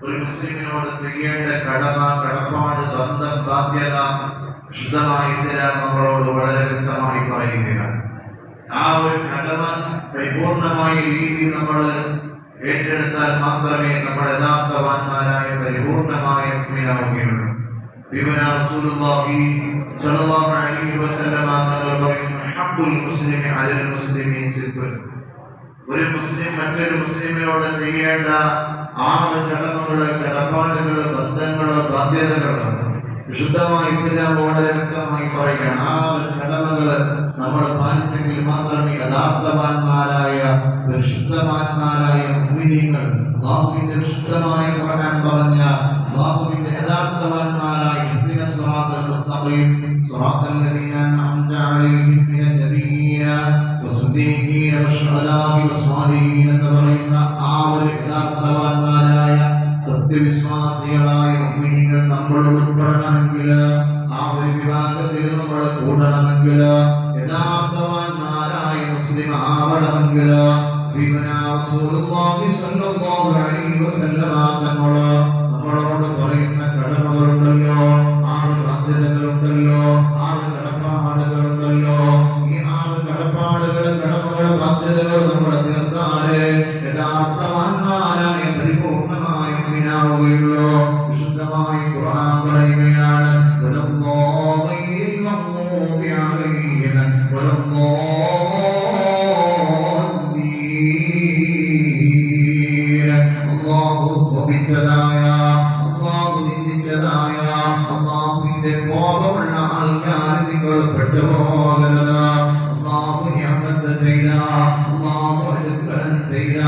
ഒരു മുസ്ലിമിനോട് ചെയ്യേണ്ട കടമ, കടപ്പാട്, ബന്ധം, ബാധ്യത ശുദ്ധമായ ഇസ്ലാം നമ്മളോട് വളരെ വ്യക്തമായി പറയുകയാണ്. ആ ഒരു കടമ പരിപൂർണമായ രീതിയിൽ നമ്മൾ ഏറ്റെടുത്താൽ മാത്രമേ നമ്മൾ യഥാർത്ഥവാന്മാരായ പരിപൂർണമായ മുഅ്മിനാവുകയുള്ളൂ. റസൂലുള്ളാഹി സ്വല്ലല്ലാഹു അലൈഹി വസല്ലം പറയുന്നു, ഹബ്ബുൽ മുസ്ലിമി അലൽ മുസ്ലിമി സിദ്ദുൻ. ഒരു മുസ്ലിം മറ്റൊരു മുസ്ലിമിനോട് ചെയ്യേണ്ട 6 കടമകള്, കടപ്പാടുകള്, ബന്ധങ്ങള്, ബാധ്യതകള് വിശുദ്ധമായ ഇസ്ലാം വളരെ വ്യക്തമായി പറയുകയാണ്. 6 കടമകള് നമ്മൾ പാലിച്ചെങ്കിൽ മാത്രമേ യഥാർത്ഥവാന്മാരായ വിശുദ്ധവാന്മാരായ മുഅ്മിനീങ്ങൾ, അല്ലാഹുവിന്റെ വിശുദ്ധമായ ഖുർആൻ പറഞ്ഞ അല്ലാഹുവിന്റെ യഥാർത്ഥവാന്മാരായ ഇഹ്ദിന സിറാത്തൽ മുസ്തഖീം സിറാത്തൽ ലദീന അൻഅംത അലൈഹിം മിനൻ നബിയ്യീന വസ്സദീഖീന വശുഹദാഇ വസ്സാലിഹീൻ എന്ന് പറയുന്ന ആ ഒരു യഥാർത്ഥവാന്മാരായ സത്യവിശ്വാസികളായ മുഅ്മിനീങ്ങൾ നമ്മൾ ഉൾപ്പെടണമെങ്കിൽ, ആ ഒരു വിഭാഗത്തിൽ നമ്മൾ കൂടണമെങ്കിൽ, യഥാർത്ഥവാന്മാരായ മുസ്ലിം ആവണമെങ്കിൽ റസൂലുള്ളാഹി സ്വല്ലല്ലാഹു അലൈഹി വസല്ലം നമ്മളോട് പറയുന്ന കടമകളുണ്ടല്ലോ, 6 ബാധ്യതകളുണ്ടല്ലോ, 6 കടപ്പാടുകളുണ്ടല്ലോ. ഈ 6 കടപ്പാടുകൾ, കടമകൾ, ബാധ്യതകൾ നമ്മുടെ തീർത്താലേ യഥാർത്ഥവാന്മാരായ പരിപൂർണമായ മുഅ്മിനാവുകയുള്ളൂ. വിശുദ്ധമായ ഖുർആൻ പറയുകയാണ്, അല്ലാഹുവിന്റെ കോപമുള്ള ആൾക്കാർ നിങ്ങൾ പെട്ടുപോകരുത്. അല്ലാഹു നിഅമത്ത് ചെയ്ത, അല്ലാഹു അനുഗ്രഹം ചെയ്ത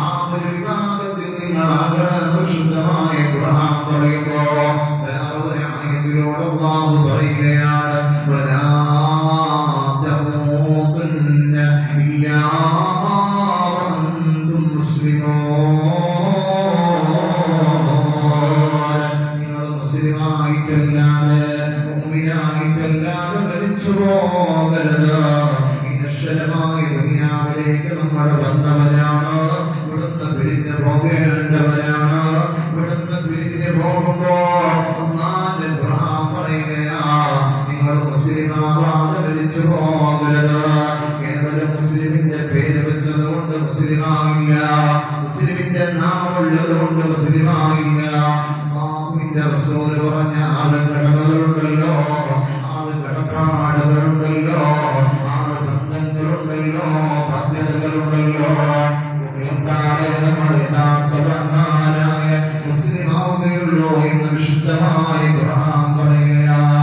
ആ ഒരു വിഭാഗത്തിൽ നിങ്ങളാകണമെന്ന് ശുദ്ധമായ ഖുർആൻ പറയുമ്പോൾ വേറെ ഒരു ആയത്തിലൂടെ അല്ലാഹു പറയുകയാണ്, വലാ തമൂതുന്ന ഇല്ലാ വഅൻതും മുസ്ലിമൂൻ. മുസ്ലിമായിട്ടല്ലാതെ മുഅ്മിനായിട്ടല്ലാതെ മരിച്ചു പോകരുത്. ഈ നശ്വരമായ ദുനിയാവിലേക്ക് നമ്മൾ വന്നവരാണ്, ഇവിടുന്ന് പിരിഞ്ഞു പോകേണ്ടവരാണ്. ഇവിടുന്ന് പിരിഞ്ഞു പോകുമ്പോൾ അല്ലാഹുവിന്റെ ഖുർആൻ പറയുകയാ, നിങ്ങൾ മുസ്ലിമാവാതെ മരിച്ചു പോകരുത്. കേവലം മുസ്ലിമിന്റെ പേര് വെച്ചതുകൊണ്ട് മുസ്ലിമാവില്ല, മുസ്ലിമിന്റെ നാമമുള്ളത് കൊണ്ട് മുസ്ലിമാവില്ല. റസൂൽ പറഞ്ഞ 6 കടമകളുണ്ടല്ലോ, 6 കടപ്പാടുകളുണ്ടല്ലോ, 6 ബന്ധങ്ങളുണ്ടല്ലോ, ബാധ്യതകളുണ്ടല്ലോ. നമ്മൾ യഥാർത്ഥവാന്മാരായ മുസ്ലിമാവുകയുള്ളൂ എന്ന് വിശുദ്ധമായ ഖുർആൻ പറയുകയാണ്.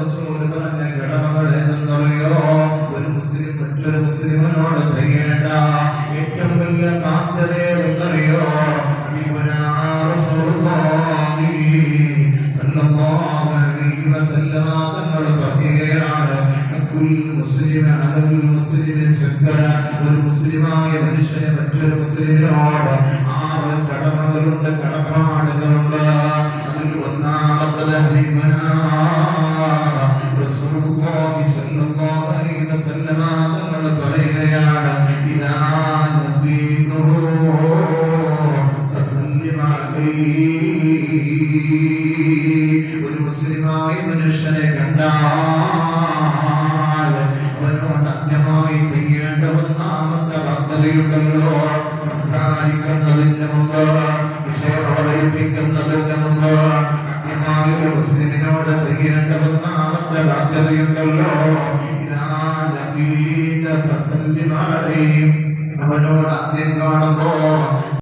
റസൂൽ പറഞ്ഞ കടമകൾ എന്തെന്നറിയോ? ഒരു മുസ്ലിം മറ്റൊരു മുസ്ലിമിനോട് ചെയ്യേണ്ട ഏറ്റവും വലിയ ബാധ്യത എന്തെന്നറിയോ? ഒരു മുസ്ലിമായ മനുഷ്യനെ മറ്റൊരു മുസ്ലിമിനോട് 6 കടമകളുണ്ട്, കടപ്പാടുകളുണ്ട്. അതിൽ ഒന്നാമത്തത് റസൂലുള്ളാഹി സ്വല്ലല്ലാഹു അലൈഹി വസല്ലം തങ്ങൾ പറയുകയാണ്, ഇദാ നഫീനു ഫസല്ലിം അലൈഹി. ഒരു മുസ്ലിമായ മനുഷ്യനെ കണ്ടാൽ അവനോട് അന്യമായി ചെയ്യേണ്ട ഒന്നാമത്തെ പദ്ധതിയുണ്ടല്ലോ, സംസാരിക്കുന്നതിന് മുമ്പ്, വിഷയം അവതരിപ്പിക്കുന്നതിന് മുമ്പ് അന്യമായ ഒരു മുസ്ലിമിനോട് ചെയ്യേണ്ട ഒന്നാമത്തെ ബാധ്യതയുണ്ടല്ലോ, അവനോട് ആദ്യം കാണുമ്പോ